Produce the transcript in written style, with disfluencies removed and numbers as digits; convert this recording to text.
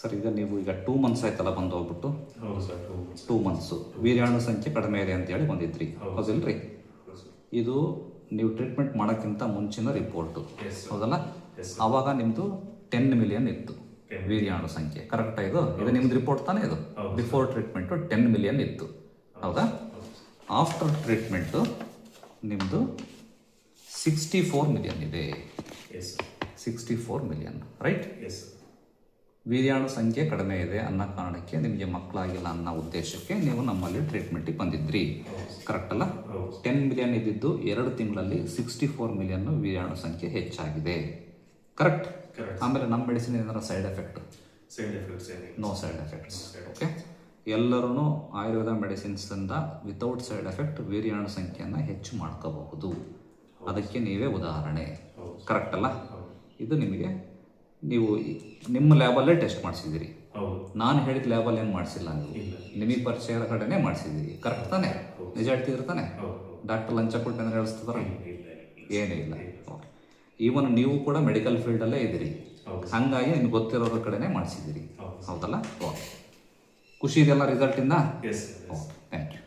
Sir ಈಗ ನೀವು ಈಗ 2 ಮಂತ್ಸ್ ಆಯ್ತಲ್ಲ ಬಂದು ಹೋಗ್ಬಿಟ್ಟು? ಹೌದು ಸರ್, 2 ಮಂತ್ಸು ವೀರ್ಯಾಣು ಸಂಖ್ಯೆ ಕಡಿಮೆ ಇದೆ ಅಂತೇಳಿ ಬಂದಿದ್ರಿ, ಹೌದಿಲ್ರಿ? ಇದು ನೀವು ಟ್ರೀಟ್ಮೆಂಟ್ ಮಾಡೋಕ್ಕಿಂತ ಮುಂಚಿನ ರಿಪೋರ್ಟು, ಹೌದಲ್ಲ? ಆವಾಗ ನಿಮ್ಮದು 10 ಮಿಲಿಯನ್ ಇತ್ತು ವೀರ್ಯಾಣು ಸಂಖ್ಯೆ, ಕರೆಕ್ಟಾ? ಇದು ನಿಮ್ದು ರಿಪೋರ್ಟ್ ತಾನೇ ಇದು? ಬಿಫೋರ್ ಟ್ರೀಟ್ಮೆಂಟು 10 ಮಿಲಿಯನ್ ಇತ್ತು, ಹೌದಾ? ಆಫ್ಟರ್ ಟ್ರೀಟ್ಮೆಂಟು ನಿಮ್ಮದು 64 ಮಿಲಿಯನ್ ಇದೆ. 64 ಮಿಲಿಯನ್, ರೈಟ್? ವೀರ್ಯಾಣು ಸಂಖ್ಯೆ ಕಡಿಮೆ ಇದೆ ಅನ್ನೋ ಕಾರಣಕ್ಕೆ ನಿಮಗೆ ಮಕ್ಕಳಾಗಿಲ್ಲ ಅನ್ನೋ ಉದ್ದೇಶಕ್ಕೆ ನೀವು ನಮ್ಮಲ್ಲಿ ಟ್ರೀಟ್ಮೆಂಟಿಗೆ ಬಂದಿದ್ರಿ, ಕರೆಕ್ಟ್ ಅಲ್ಲ? 10 ಮಿಲಿಯನ್ ಇದ್ದಿದ್ದು 2 ತಿಂಗಳಲ್ಲಿ 64 ಮಿಲಿಯನ್ ವೀರ್ಯಾಣು ಸಂಖ್ಯೆ ಹೆಚ್ಚಾಗಿದೆ, ಕರೆಕ್ಟ್? ಆಮೇಲೆ ನಮ್ಮ ಮೆಡಿಸಿನ್ ಏನಾರ side effect? No side effects. Okay, ಎಲ್ಲರೂ ಆಯುರ್ವೇದ ಮೆಡಿಸಿನ್ಸಿಂದ ವಿತೌಟ್ ಸೈಡ್ ಎಫೆಕ್ಟ್ ವೀರ್ಯಾಣು ಸಂಖ್ಯೆಯನ್ನು ಹೆಚ್ಚು ಮಾಡ್ಕೋಬಹುದು. ಅದಕ್ಕೆ ನೀವೇ ಉದಾಹರಣೆ, ಕರೆಕ್ಟ್ ಅಲ್ಲ? ಇದು ನಿಮಗೆ ನೀವು ನಿಮ್ಮ ಲ್ಯಾಬಲ್ಲೇ ಟೆಸ್ಟ್ ಮಾಡಿಸಿದ್ದೀರಿ, ನಾನು ಹೇಳಿದ ಲ್ಯಾಬಲ್ಲಿ ಏನು ಮಾಡಿಸಿಲ್ಲ, ನೀವು ನಿಮಗೆ ಪರಿಚಯ ಕಡೆನೇ ಮಾಡಿಸಿದ್ದೀರಿ, ಕರೆಕ್ಟ್ ತಾನೆ? ನಿಜ ಹೇಳ್ತಿದ್ರು ತಾನೆ? ಡಾಕ್ಟರ್ ಲಂಚ ಕೊಟ್ಟು ಏನಾರು ಹೇಳಿಸ್ತಿದಾರ? ಏನೂ ಇಲ್ಲ. ಓಕೆ, ಈವನ್ ನೀವು ಕೂಡ ಮೆಡಿಕಲ್ ಫೀಲ್ಡಲ್ಲೇ ಇದ್ದೀರಿ, ಹಾಗಾಗಿ ನಿಮ್ಗೆ ಗೊತ್ತಿರೋರ ಕಡೆನೇ ಮಾಡಿಸಿದ್ದೀರಿ, ಹೌದಲ್ಲ? ಓಕೆ, ಖುಷಿ ಇದೆಯಲ್ಲ ರಿಸಲ್ಟಿಂದ? Okay, thank you.